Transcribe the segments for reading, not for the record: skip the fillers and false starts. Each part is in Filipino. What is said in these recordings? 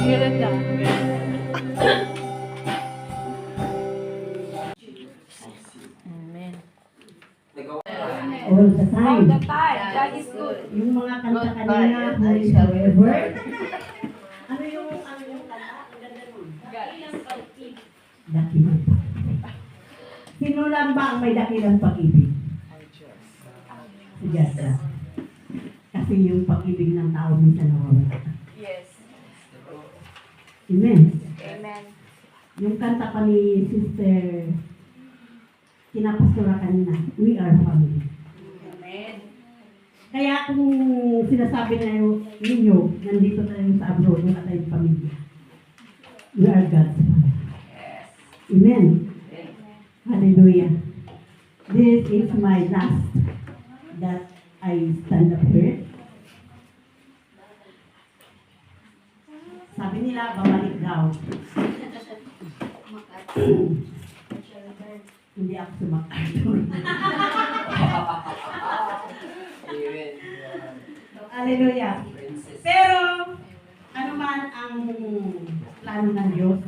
Ganda. Amen. All the All the time. time. God is good. Yung mga kanta kanina, Holy Forever. Ano yung kanta? Ang ganda nun. Dakilang. Sino lang ba ang may dakilang pag-ibig? Si Diyos lang. Kasi yung pag-ibig ng tao minsan nawawala. Yes. Amen. Amen. Yung kanta pa ni Sister kinapastora kanina, we are family. Amen. Kaya kung sinasabi na ninyo, nandito tayo sa abroad, wala tayong pamilya. We are God's family. Amen. Hallelujah. This is my last that I stand up here. Sabi nila, babalik daw. Hindi ako sumakay. Hallelujah. Pero, ano man ang plano ng Diyos,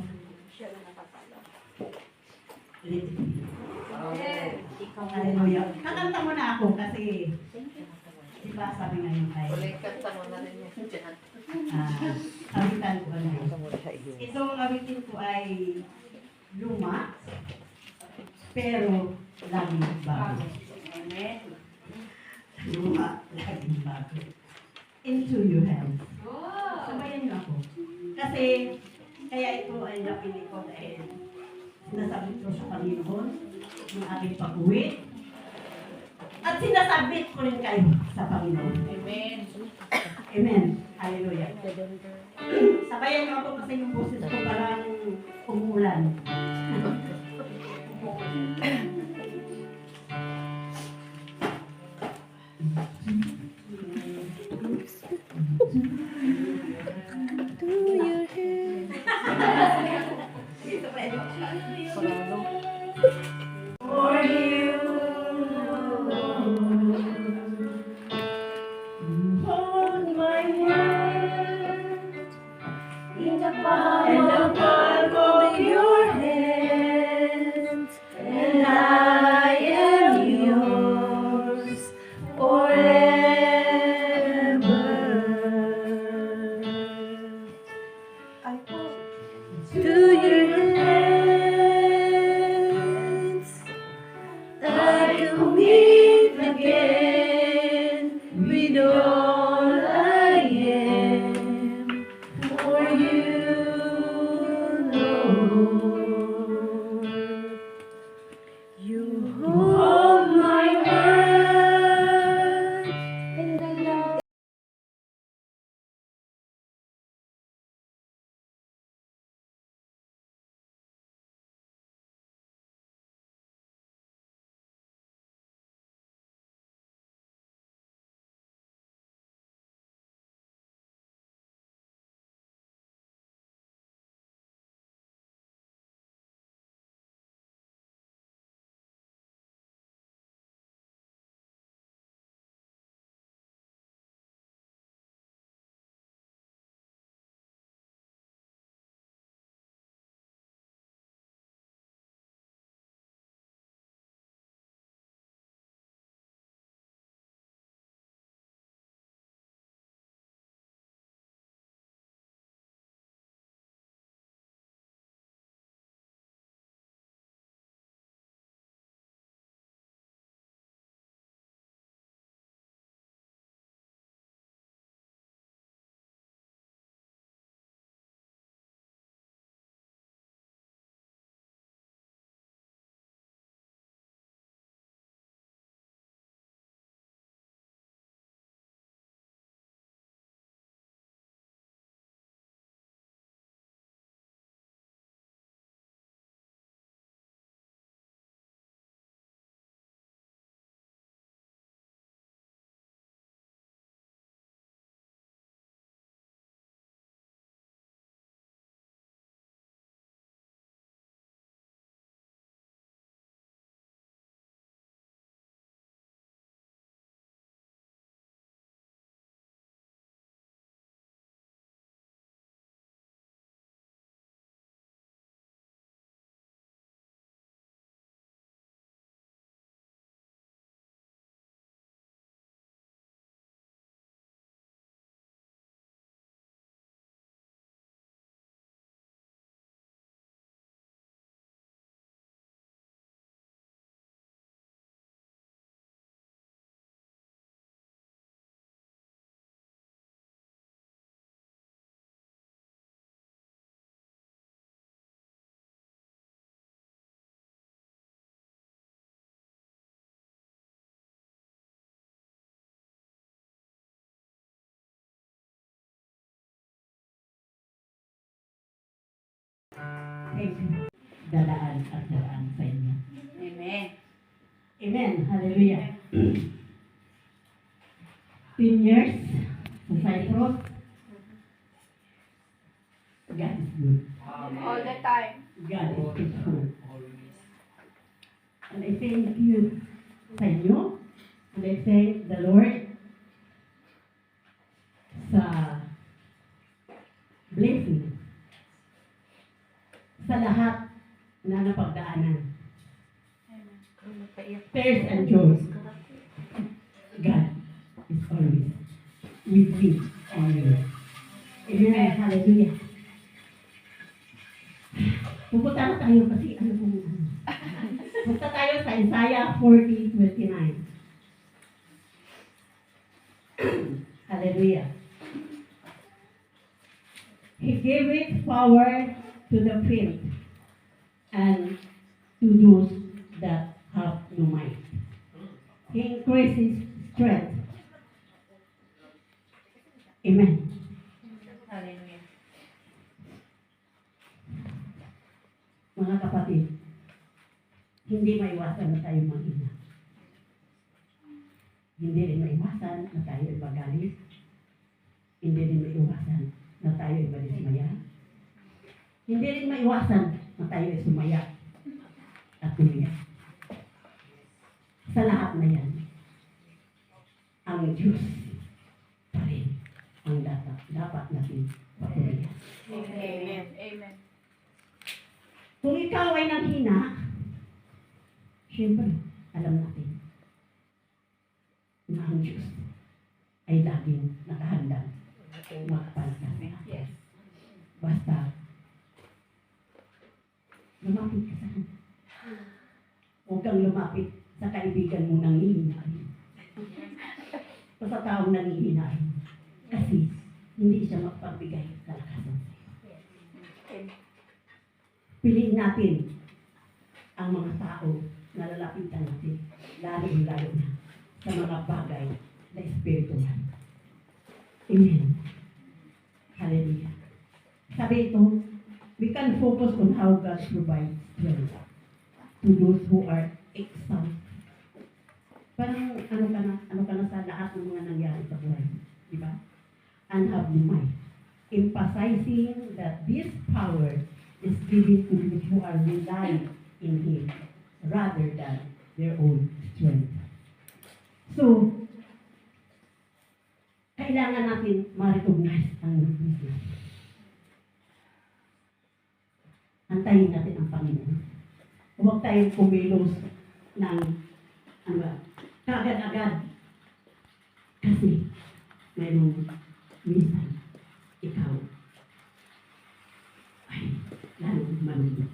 hallelujah. Kakanta mo na ako kasi, di ba sabi ngayon tayo, awitan ko na. Itong awitin ko ay luma, pero laging bago. Amen. Luma, laging bago. Into your hands. Sabayan niyo ako. Kasi, kaya ito ay napili ko dahil sinasabit ko sa Panginoon ng aking pag-uwi. At sinasabit ko rin kayo sa Panginoon. Amen. Amen. Hallelujah. Sabayan niyo ako kasi yung boses ko parang umuulan. For you, hold my hand in the palm of your hand, and I am yours forever. To your hands, I commit again with all I am for you, Lord. You hold my hand in the love. Thank you. Dadaan at dadaan sa inyo. Amen. Amen. Hallelujah. 10 years sa Cyprus. God is good. All the time. God is faithful. And I thank you sa inyo. And I thank the Lord sa blessing sa lahat na napagdaanan. Tears and joys. God is always with me and you. Amen. Hallelujah. Pupunta na tayo kasi ano kung ano. Punta tayo sa Isaiah 40:29. Hallelujah. He gave it power to the faint and to those that have no might. He increases strength. Amen. Hallelujah. Mga kapatid, hindi maiwasan na tayo manghina. Hindi rin maiwasan na tayo ay magalit. Hindi rin maiwasan na tayo ay madismaya. Hindi rin maiwasan na tayo ay sumaya at tumiyak. Sa lahat na yan, ang Diyos pa rin ang dapat natin patuloyan. Amen. Amen. Kung ikaw ay nanghina, siyempre, alam natin na ang Diyos ay laging nakahandang makapansin. Yes. Basta, lumapit ka sa Kanya. Huwag kang lumapit sa kaibigan mo nang hihinain. O sa taong nangihinain. Kasi, hindi siya magpagbigay kalakasan sa iyo. Piliin natin ang mga tao na lalapitan natin, lalo na sa mga bagay na espiritual. Amen. Hallelujah. Sabi ito, we can focus on how God provides strength to those who are exalted. Parang ano ka na sa lahat ng mga nangyari sa buhay. Di ba? And have no mind. Emphasizing that this power is given to those who are relying in Him rather than their own strength. So, kailangan natin ma-recognize ang weakness. Antayin natin ang Panginoon. Huwag tayong kumilos ng kagad-agad. Kasi, mayroong minsan, ikaw ay lalong malungkot.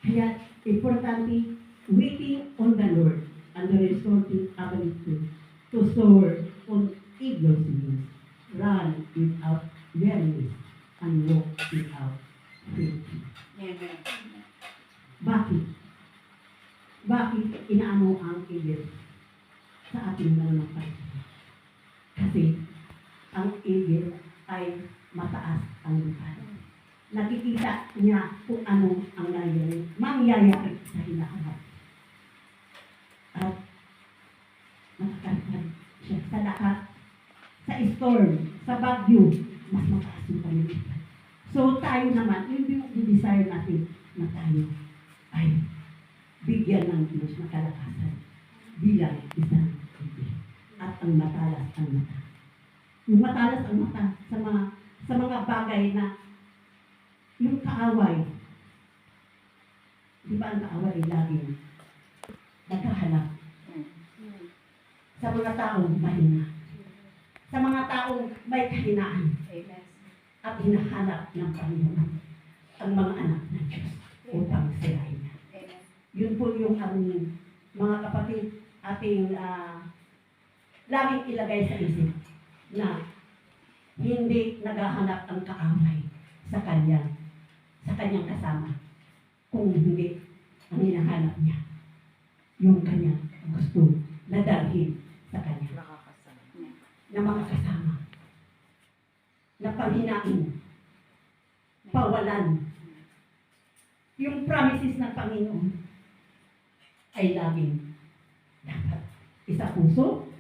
Kaya, importante, waiting on the Lord and the resorting ability to soar on eagle's wings, run without weariness, and walk without faith. Amen. Bakit? Bakit inaano ang eagle sa ating mananampalataya? Kasi ang eagle ay mataas ang lupa. Nakikita niya kung ano ang mangyayari sa hinaharap. At matakalkan siya sa lahat, sa storm, sa bagyo, mas mataas yung panilipan. So tayo naman, yung desire natin na tayo ay bigyan ng Diyos na kalakasan bilang isang eagle. At ang matalas ang mata. Yung matalas ang mata sa mga bagay na yung kaaway. Di ba ang kaaway ay laging naghahanap sa mga taong mahina. Sa mga taong may kahinaan. Amen. At hinahanap ng Panginoon ang mga anak ng Diyos upang sirain niya. Amen. Yun po yung aming mga kapatid ating laging ilagay sa isip na hindi naghahanap ang kaaway sa kanyang kasama. Kung hindi, ang hinahanap niya yung kanyang gusto na dalhin sa kanya. Na mga kasama. Na panghinain, pawalan, yung promises ng Panginoon ay laging dapat isa puso,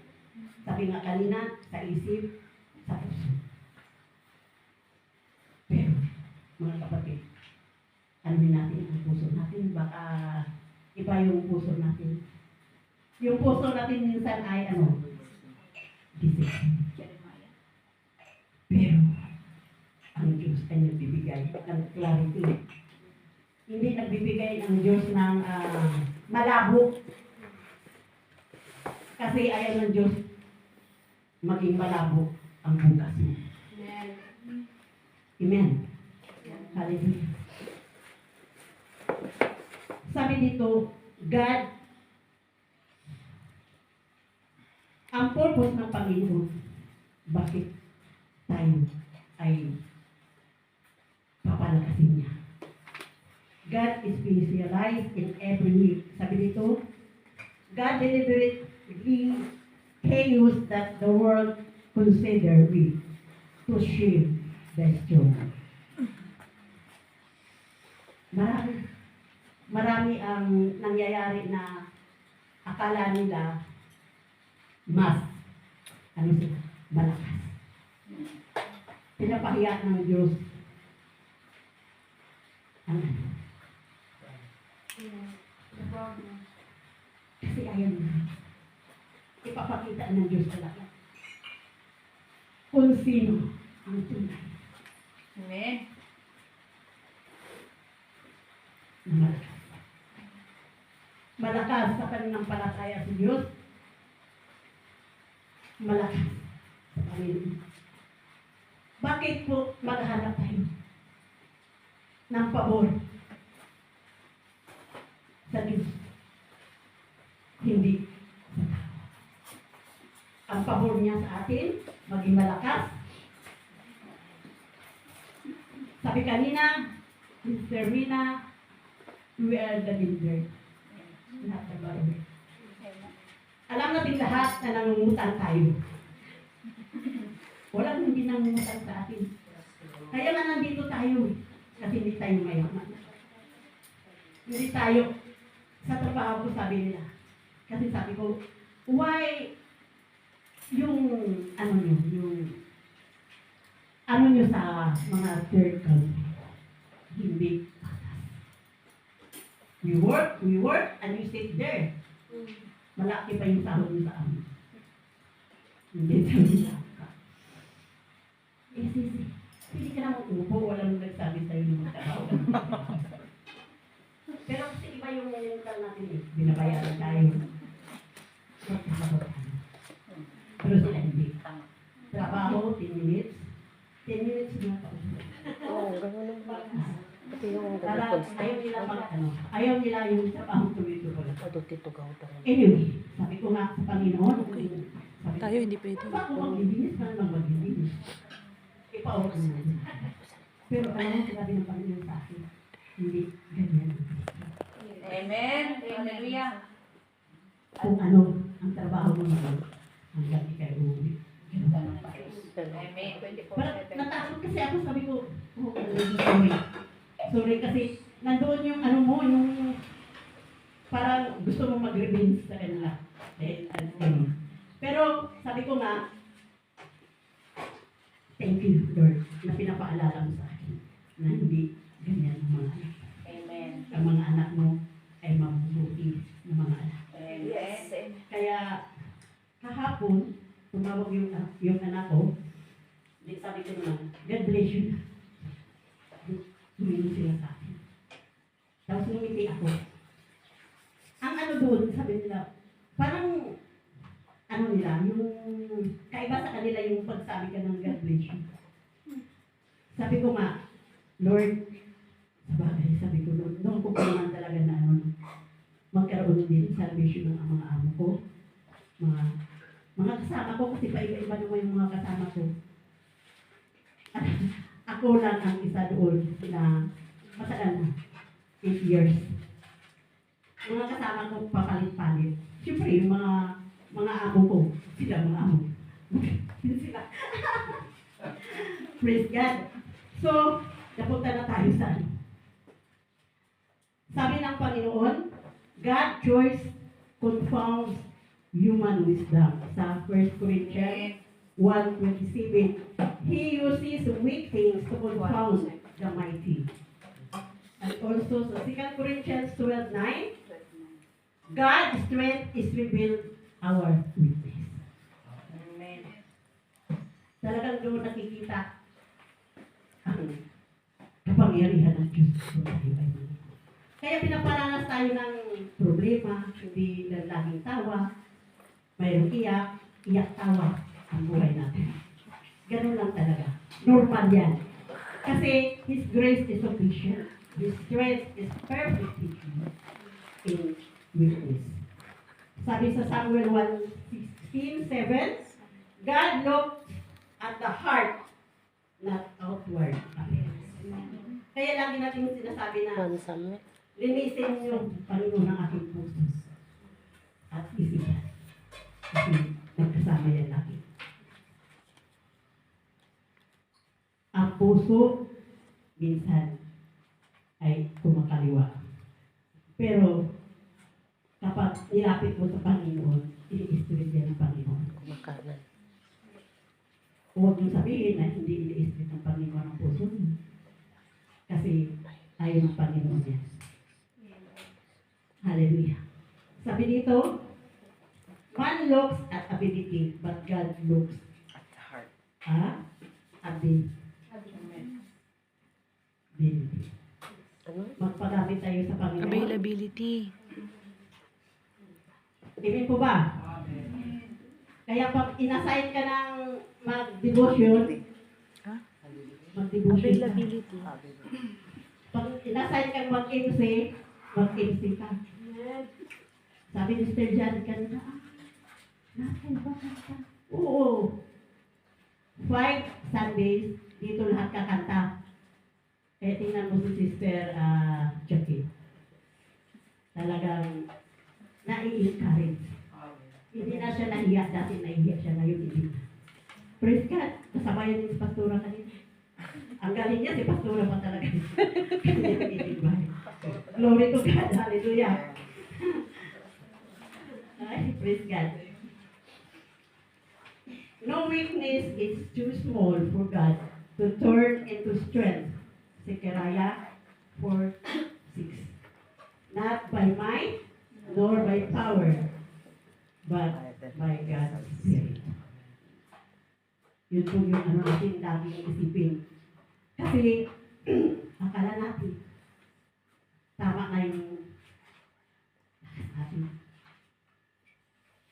sabi nga kanina, sa isip, sa puso. Pero, mga kapatid, ano natin ang puso natin? Baka iba yung puso natin. Yung puso natin minsan ay discipline. Pero, ang Diyos ay nagbibigay ng clarity. Hindi nagbibigay ang Diyos ng malabo. Kasi ayaw ng Diyos maging malabo ang bukas mo. Amen. Hallelujah. Sabi dito, God, ang purpose ng Panginoon, bakit tayo ay papalakasin niya? God is specialized in every need. Sabi dito, God deliberately chaos that the world consider weak to shield the strong. Marami ang nangyayari na akala nila mas malakas. Pinapahiya ng Diyos ang kasi ayaw nila. Ipapakita ng Diyos talaga kung sino ang tunay. Amen. Na malakas. Malakas sa pananampalataya sa Diyos. Malakas sa Panginoon. Bakit po maghanap tayo ng pabor sa Diyos? Hindi sa tao. Ang pabor niya sa atin, maging malakas. Sabi kanina, Mr. Mina, we are the leader. Not the Bible. Alam natin lahat na nangungutang tayo. Walang hindi nangungutang sa atin. Kaya nga nandito tayo. Kasi hindi tayo mayaman. Hindi tayo. Sa trabaho ko sabi nila. Kasi sabi ko, why yung nyo sa mga third country, hindi patas. We work, and you sit there. Malaki pa yung sahod nyo sa amin. Hindi tayo ka. Hindi ka naman upo, walang nagsabi sa'yo ng magtrabaho. Pero kasi iba yung mental natin eh. Binabayaran tayo. Pero sila hindi. Trabaho, 10 minutes. 10 minutes na pa. Oo, gano'n lang ba? Pati yung ayaw nila yung trabaho tuloy-tuloy. dito gawin. Anyway, sabi ko nga sa Panginoon, sabi Tayo hindi pwede. ko, ako maglilinis ka naman maglilinis. Ipaawag mo na. Pero alam mo sinabi ng Panginoon sa akin, hindi ganyan. Amen. Hallelujah. Kung ano ang trabaho mo naman, hanggang ikay uuwi. Ganun pa rin. Amen. Parang 24/7. natakot kasi ako, sabi ko, sorry. Sorry kasi nandoon yung yung parang gusto mo mag-revenge sa kanila. Pero sabi ko nga, thank you, Lord, na pinapaalala mo sa akin na hindi ganyan ang mga anak. Amen. Ang mga anak mo ay mabubuti ng mga anak. Yes. Kaya kahapon, tumawag yung anak ko, di sabi ko naman, God bless you. Tumingin sila sa akin. Tapos ngumiti ako. Ang doon, sabi nila, parang nila, yung kaiba sa kanila yung pagsabi ka ng God bless you. Sabi ko nga, Lord, sabagay, sabi ko, noon ko pa naman talaga na magkaroon din salvation ng mga amo ko, mga kasama ko, kasi paiba-iba naman yung mga kasama ko. At ako lang ang isa doon na matagal na, 8 years. Mga kasama ko papalit-palit. Siyempre, yung mga amo ko, sila mga amo. Sila. Praise God. So, napunta na tayo sa Sabi ng Panginoon, God choice confounds human wisdom. Sa 1 Corinthians 1:27, He uses weak things to confound the mighty. And also sa 2 Corinthians 12:9, God's strength is revealed our weakness. Amen. Talagang doon nakikita ang kapangyarihan ng Diyos kung tayo ay manunod. Kaya pinaparanas tayo ng problema, hindi lang laging tawa, mayroong iyak, tawa ang buhay natin. Ganun lang talaga. Normal yan. Kasi His grace is sufficient. His strength is perfectly in weakness. Sabi sa Samuel 1:16:7, God looked at the heart, not outward appearance. Kaya lagi natin sinasabi na Mansam. linisin niyo, Panginoon, ang aking puso at isipan. Kasi nagkasama yan lagi. Ang puso, minsan, ay kumakaliwa. Pero, kapag nilapit mo sa Panginoon, ini-spirit yan ng Panginoon. Kumakanan. Huwag mong sabihin na hindi ini-spirit ng Panginoon ang puso mo. Kasi, ayaw ng Panginoon yan. Hallelujah. Sabi dito, man looks at ability, but God looks At the heart. at the Amen. ability. Ano? Magpagamit tayo sa Panginoon. Availability. Amen po ba? Kaya pag inassign ka ng mag-devotion, Ha? mag-devotion ka. Availability. Pag inassign ka mag-MC, mag-MC ka. Sabi ni Sister Jan kanina, natin ba kanta? Oo. 5 Sundays, dito lahat kakanta. Kaya tingnan mo si Sister Jackie. Talagang nai-encourage. Hindi na siya nahiya, dati nahiya siya, ngayon hindi na. Praise God, kasabayan din si Pastora kanina. Ang galing niya, si Pastora pa talaga. Glory to God, hallelujah. Ay, praise God. No weakness is too small for God to turn into strength. Zechariah 4:6. Not by might, nor by power, but by God's Spirit. Yun po yung ano natin laging isipin. Kasi, akala natin, tama na yung lakas natin.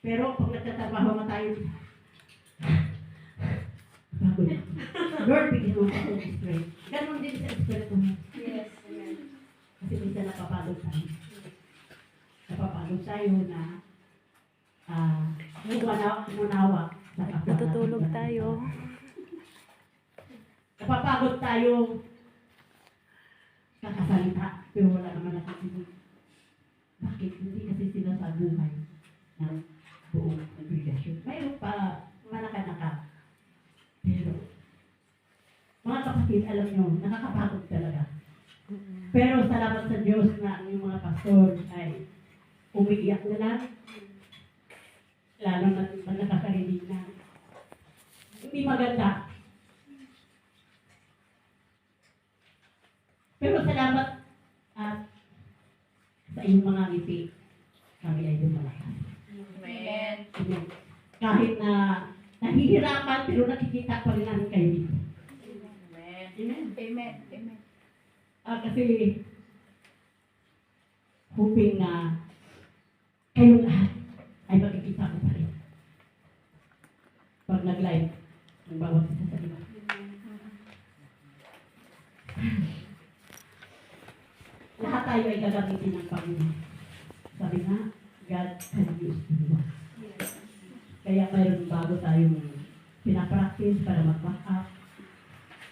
Pero pag nagtatrabaho na tayo, bago na. Lord, bigyan mo ako ng strength. Ganon din sa strength mo. Yes. Kasi minsan napapagod tayo. Napapagod tayo na umunawa sa kapwa natin. Natutulog tayo. Napapagod tayo kakasalita, pero wala naman nakikinig. Bakit? Hindi kasi sila sa buhay ng buong congregation. Mayroon pa manaka-naka. Pero, mga kapatid, alam nyo, nakakapagod talaga. Pero salamat sa Diyos na ang yung mga pastor ay umiiyak na lang. Lalo na pag nakakarinig na. Hindi maganda. Pero salamat at sa inyong mga ngiti, kami ay lumalakas. Amen. Amen. Kahit na nahihirapan, pero nakikita pa rin namin kayo dito. Amen. Amen. Amen. Amen. Kasi hoping na kayong lahat ay makikita ko pa rin. Pag nag-live, ang bawat isa sa iba. Lahat tayo ay gagamitin ng Panginoon. Sabi nga, God can use anyone. Kaya mayroon bago tayong pinapractice para mag-back up.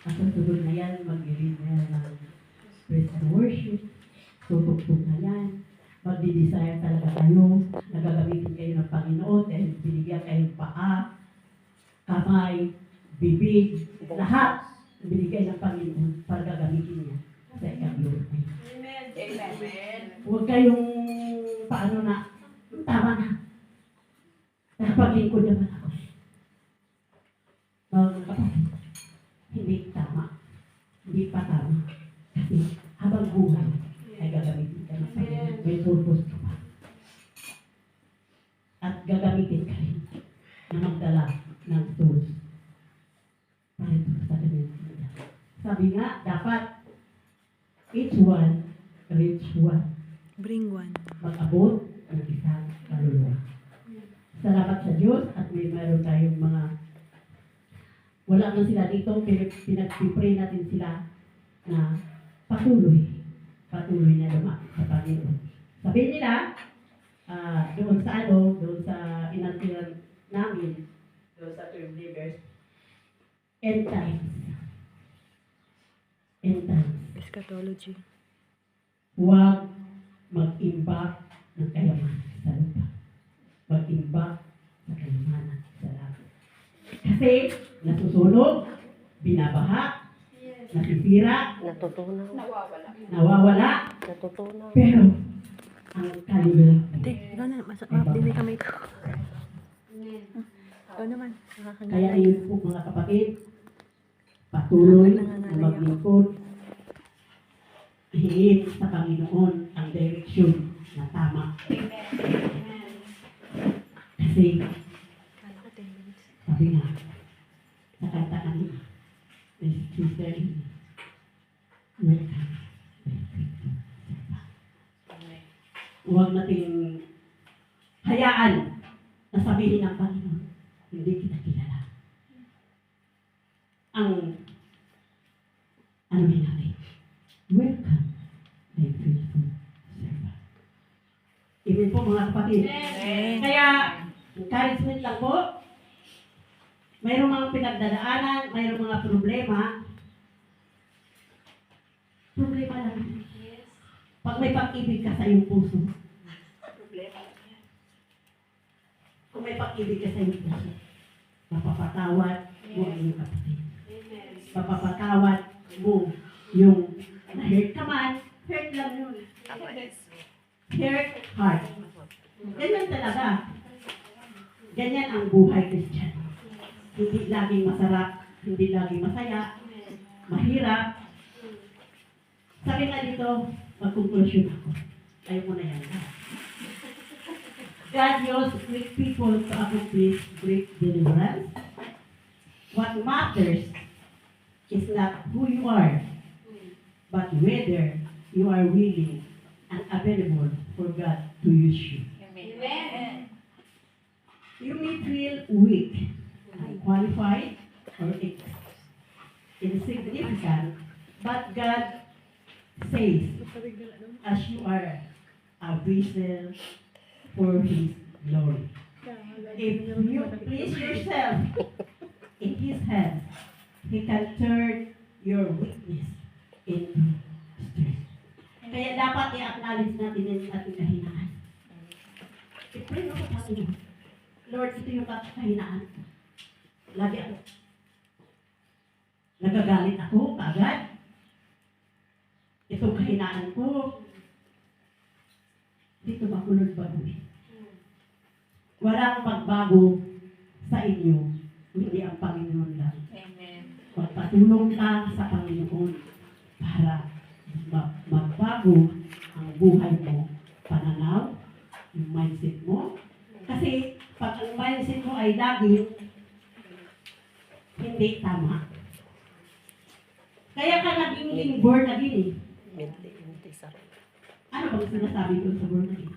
Ang susunod na yan, mag-lead na yan ng praise and worship. Tutugtog na yan. Magdi-desire talaga kayo. Nagagamitin kayo ng Panginoon dahil binigyan kayong paa, kamay, bibig, lahat binigay ng Panginoon para gagamitin niya sa ikaglorify. Amen. Amen. yung paano na, tama na. Nakapaglingkod naman ako. Mga kapatid, hindi tama. Hindi pa tama. Kasi habang buhay ay gagamitin ka ng Panginoon. May purpose ka pa. At gagamitin ka rin na magdala ng tools. Para ito sa kanyang kanya. Sabi nga, dapat each one reach one. Bring one. Mag-abot ng isang kaluluwa. Salamat sa Diyos at mayroon tayong mga wala man sila dito pero pinag-pray natin sila na patuloy na lumaki sa Panginoon. Sabihin nila, doon sa inantiran namin, doon sa term leaders, end times. Eschatology. Huwag mag-imbak ng kayamanan sa lupa. Mag-imbak sa kayamanan sa langit. Kasi nasusunog, binabaha, nasisira, Natutunaw. nawawala, Natutunaw. pero ang kaluluwa Ate, ikaw na. Mapili kami ito. Ikaw naman. Kaya Nakakangalayo. yun po mga kapatid, patuloy na maglingkod, hingin sa Panginoon ang direksyon na tama. Kasi, sabi nga, sa kanta kanina, Sister Amy, welcome. Huwag nating hayaan na sabihin ng Panginoon, hindi kita kilala. Ang ano natin, welcome, my faithful servant. Even po mga kapatid. Kaya, encouragement lang po, mayroong mga pinagdadaanan, mayroong mga problema lang. Pag may pag-ibig ka sa iyong puso, kung may pag-ibig ka sa iyong puso, mapapatawad mo ang iyong kapatid. Mapapatawad mo yung na-hurt ka man, hurt lang yun. Hurt, heart. Ganyan talaga. Ganyan ang buhay Christian. Hindi laging masarap, hindi laging masaya, mahirap. Sabi nga dito, mag-conclusion ako. Ayaw mo na yan. God used weak people to accomplish great deliverance. What matters is not who you are, but whether you are willing and available for God to use you. Amen. You may feel weak, unqualified, or insignificant, but God says, as you are a vessel for His glory. If you place yourself in His hands, He can turn your weakness into strength. Kaya dapat i-acknowledge natin yung ating kahinaan. I-pray mo sa Panginoon. Lord, ito yung kahinaan. Lagi ako. Nagagalit ako kaagad. Itong kahinaan ko. Dito makulod baguhin. Walang pagbago sa inyo, hindi ang Panginoon lang. Amen. Magpatulong ka sa Panginoon para magbago ang buhay mo, pananaw, yung mindset mo. Kasi pag ang mindset mo ay lagi hindi tama. Kaya ka naging born again eh. Ano bang sinasabi ko sa born again?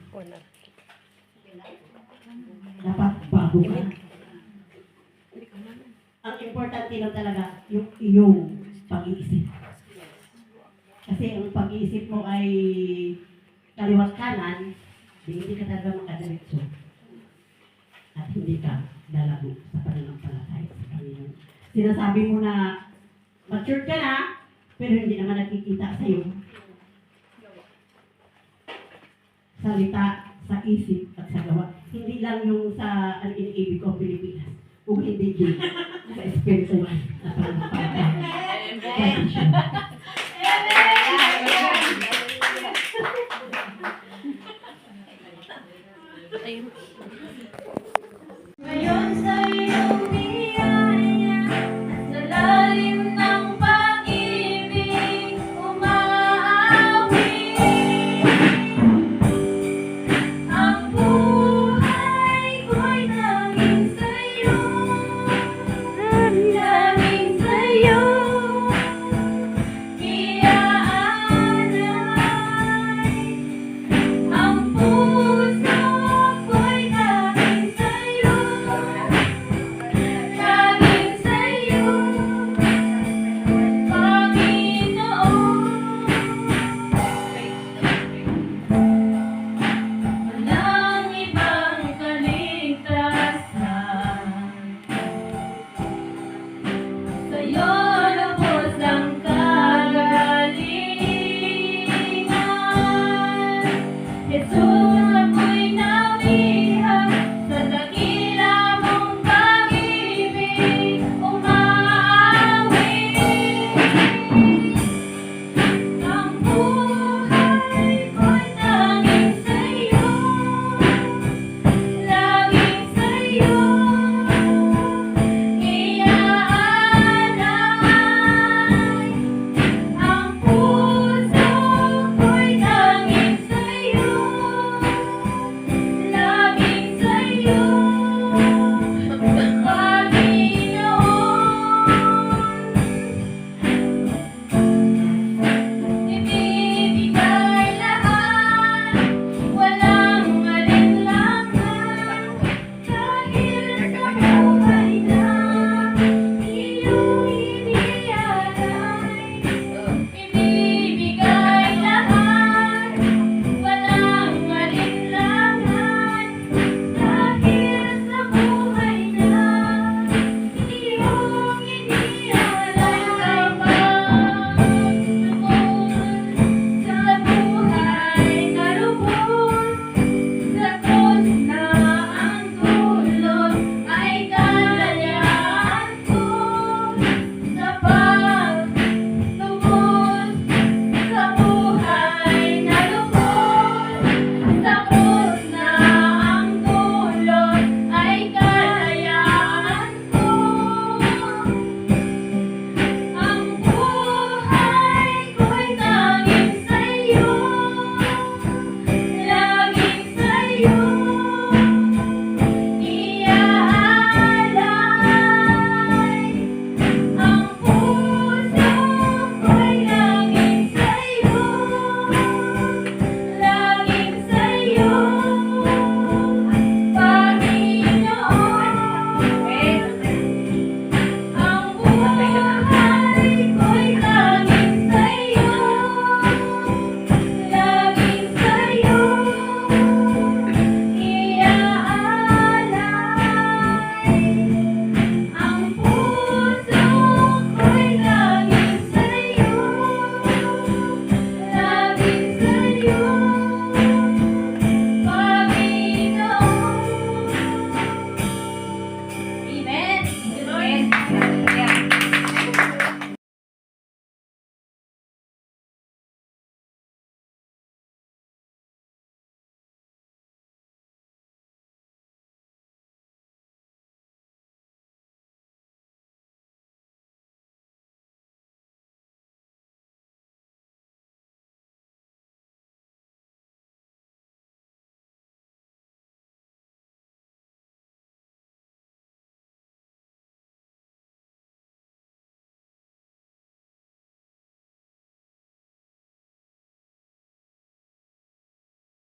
Dapat bago ka. Ang importante lang talaga yung iyong pag-iisip. Kasi ang pag-iisip mo ay kaliwat kanan, hindi ka talaga makadiretso. At hindi ka lalago sa pananampalataya sa Panginoon. Sinasabi mo na mature ka na, pero hindi naman nakikita sa iyo. Salita sa isip at sa gawa. Hindi lang yung sa ang iniibig ko Pilipinas. Kung hindi din sa spiritual na pananampalataya. Amen.